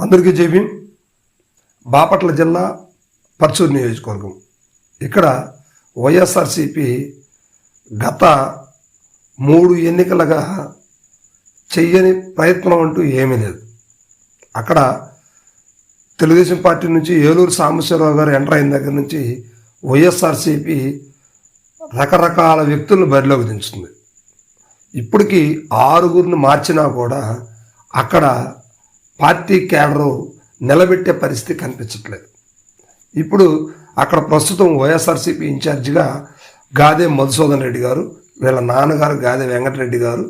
అందరికీ జైభీం. బాపట్ల జిల్లా పర్చూరు నియోజకవర్గం. ఇక్కడ వైఎస్ఆర్సీపీ గత 3 ఎన్నికలుగా చెయ్యని ప్రయత్నం అంటూ ఏమీ లేదు. అక్కడ తెలుగుదేశం పార్టీ నుంచి ఏలూరు సాంబశివరావు గారు ఎంటర్ అయిన దగ్గర నుంచి వైఎస్ఆర్సీపీ రకరకాల వ్యక్తులను బరిలోకి దించుతుంది. ఇప్పటికీ 6 మార్చినా కూడా అక్కడ పార్టీ క్యాడరు నిలబెట్టే పరిస్థితి కనిపించట్లేదు. ఇప్పుడు అక్కడ ప్రస్తుతం వైఎస్ఆర్సీపీ ఇన్ఛార్జిగా గాదే మధుసూదన్ రెడ్డి గారు, వీళ్ళ నాన్నగారు గాదే వెంకటరెడ్డి గారు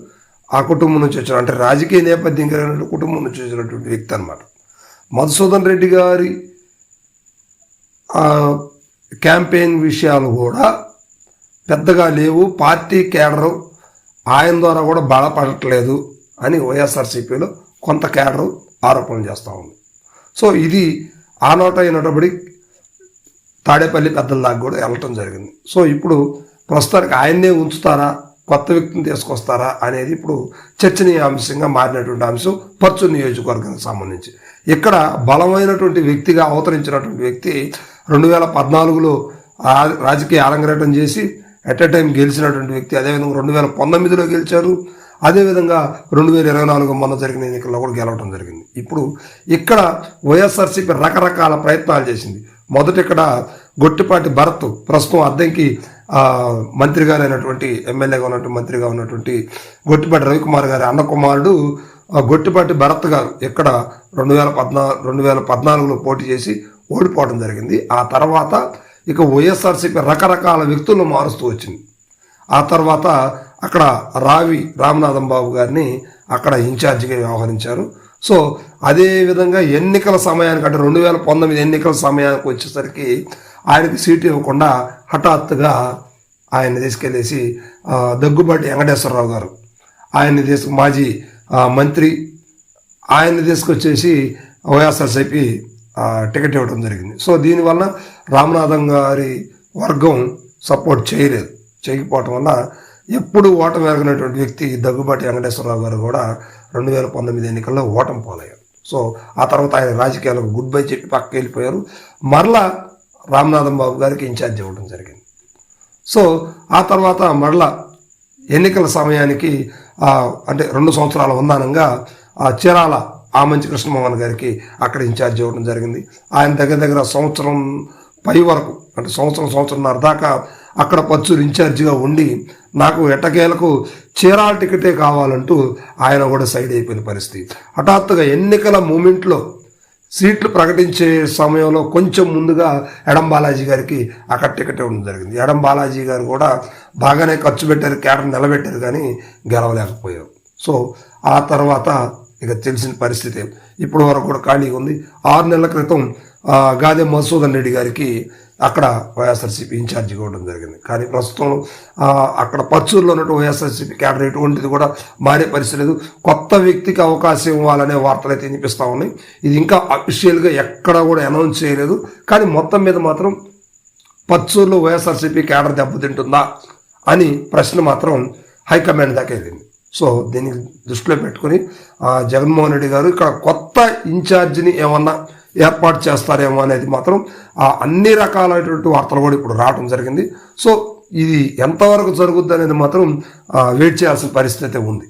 ఆ కుటుంబం నుంచి వచ్చిన, అంటే రాజకీయ నేపథ్యం కలిగిన కుటుంబం నుంచి వచ్చినటువంటి వ్యక్తి అనమాట. మధుసూదన్ రెడ్డి గారి క్యాంపెయిన్ విషయాలు కూడా పెద్దగా లేవు, పార్టీ కేడరు ఆయన ద్వారా కూడా బలపడట్లేదు అని వైఎస్ఆర్సీపీలో కొంత కేడరు ఆరోపణలు చేస్తూ ఉంది. సో ఇది ఆ నోట అయినటువంటి తాడేపల్లి పెద్దల దాకా కూడా వెళ్ళటం జరిగింది. సో ఇప్పుడు ప్రస్తుతానికి ఆయన్నే ఉంచుతారా, కొత్త వ్యక్తిని తీసుకొస్తారా అనేది ఇప్పుడు చర్చనీయాంశంగా మారినటువంటి అంశం పర్చూరు నియోజకవర్గానికి సంబంధించి. ఇక్కడ బలమైనటువంటి వ్యక్తిగా అవతరించినటువంటి వ్యక్తి 2014లో రాజకీయ అరంగేటం చేసి ఎట్ ఎ టైం గెలిచినటువంటి వ్యక్తి. అదేవిధంగా 2019లో గెలిచారు. అదేవిధంగా 2024 మొన్న జరిగిన ఎన్నికల్లో కూడా గెలవడం జరిగింది. ఇప్పుడు ఇక్కడ వైఎస్ఆర్సీపీ రకరకాల ప్రయత్నాలు చేసింది. మొదట ఇక్కడ గొట్టిపాటి భరత్, ప్రస్తుతం అద్దెంకి మంత్రిగా అయినటువంటి ఎమ్మెల్యేగా ఉన్నటువంటి మంత్రిగా ఉన్నటువంటి గొట్టిపాటి రవికుమార్ గారి అన్న కుమారుడు గొట్టిపాటి భరత్ గారు ఇక్కడ 2014లో పోటీ చేసి ఓడిపోవడం జరిగింది. ఆ తర్వాత ఇక వైఎస్ఆర్సీపీ రకరకాల వ్యక్తులను మారుస్తూ వచ్చింది. ఆ తర్వాత అక్కడ రావి రామనాథం బాబు గారిని అక్కడ ఇన్ఛార్జిగా వ్యవహరించారు. సో అదేవిధంగా ఎన్నికల సమయానికి, అంటే 2019 ఎన్నికల సమయానికి వచ్చేసరికి ఆయనకి సీటు ఇవ్వకుండా హఠాత్తుగా ఆయన్ని తీసుకెళ్ళేసి దగ్గుబాటి వెంకటేశ్వరరావు గారు, ఆయన్ని మాజీ మంత్రి, ఆయన్ని తీసుకొచ్చేసి వైఎస్ఆర్సీపీ టికెట్ ఇవ్వడం జరిగింది. సో దీనివల్ల రామనాథం గారి వర్గం సపోర్ట్ చేయకపోవటం వల్ల ఎప్పుడు ఓటమి ఎరగినటువంటి వ్యక్తి దగ్గుబాటి వెంకటేశ్వరరావు గారు కూడా 2019 ఎన్నికల్లో ఓటమి పాలయ్యారు. సో ఆ తర్వాత ఆయన రాజకీయాలకు గుడ్ బై చెప్పి పక్కకి వెళ్ళిపోయారు. మరలా రామనాథం బాబు గారికి ఇన్ఛార్జ్ ఇవ్వడం జరిగింది. సో ఆ తర్వాత మరలా ఎన్నికల సమయానికి అంటే 2 సంవత్సరాల ఉందానంగా చీరాల ఆమంచి కృష్ణమోహన్ గారికి అక్కడ ఇన్ఛార్జ్ ఇవ్వడం జరిగింది. ఆయన దగ్గర సంవత్సరం పై వరకు, అంటే సంవత్సరంన్నర దాకా అక్కడ పర్చూరు ఇన్ఛార్జిగా ఉండి నాకు ఎట్టకేలకు చీరాల టికెటే కావాలంటూ ఆయన కూడా సైడ్ అయిపోయిన పరిస్థితి. హఠాత్తుగా ఎన్నికల మూమెంట్లో సీట్లు ప్రకటించే సమయంలో కొంచెం ముందుగా ఎడం బాలాజీ గారికి అక్కడ టికెట్ ఇవ్వడం జరిగింది. ఎడం బాలాజీ గారు కూడా బాగానే ఖర్చు పెట్టారు, కేడర్ నిలబెట్టారు, కానీ గెలవలేకపోయారు. సో ఆ తర్వాత ఇక తెలిసిన పరిస్థితి ఇప్పటి వరకు కూడా ఖాళీగా ఉంది. 6 నెలల క్రితం గాదే మధుసూదన్ రెడ్డి గారికి అక్కడ వైఎస్ఆర్సీపీ ఇన్ఛార్జ్ ఇవ్వడం జరిగింది. కానీ ప్రస్తుతం అక్కడ పర్చూరులో ఉన్నట్టు వైఎస్ఆర్సీపీ క్యాడర్ ఎటువంటిది కూడా మారే పరిస్థితి లేదు. కొత్త వ్యక్తికి అవకాశం ఇవ్వాలనే వార్తలు అయితే వినిపిస్తూ ఉన్నాయి. ఇది ఇంకా అఫీషియల్గా ఎక్కడా కూడా అనౌన్స్ చేయలేదు. కానీ మొత్తం మీద మాత్రం పర్చూరులో వైఎస్ఆర్సీపీ క్యాడర్ దెబ్బతింటుందా అని ప్రశ్న మాత్రం హైకమాండ్ దాకా వెళ్ళింది. సో దీన్ని దృష్టిలో పెట్టుకుని జగన్మోహన్ రెడ్డి గారు ఇక్కడ కొత్త ఇన్ఛార్జిని ఏమన్నా ఏర్పాటు చేస్తారేమో అనేది మాత్రం అన్ని రకాలైనటువంటి వార్తలు కూడా ఇప్పుడు రావడం జరిగింది. సో ఇది ఎంతవరకు జరుగుద్ది అనేది మాత్రం వెయిట్ చేయాల్సిన పరిస్థితి ఉంది.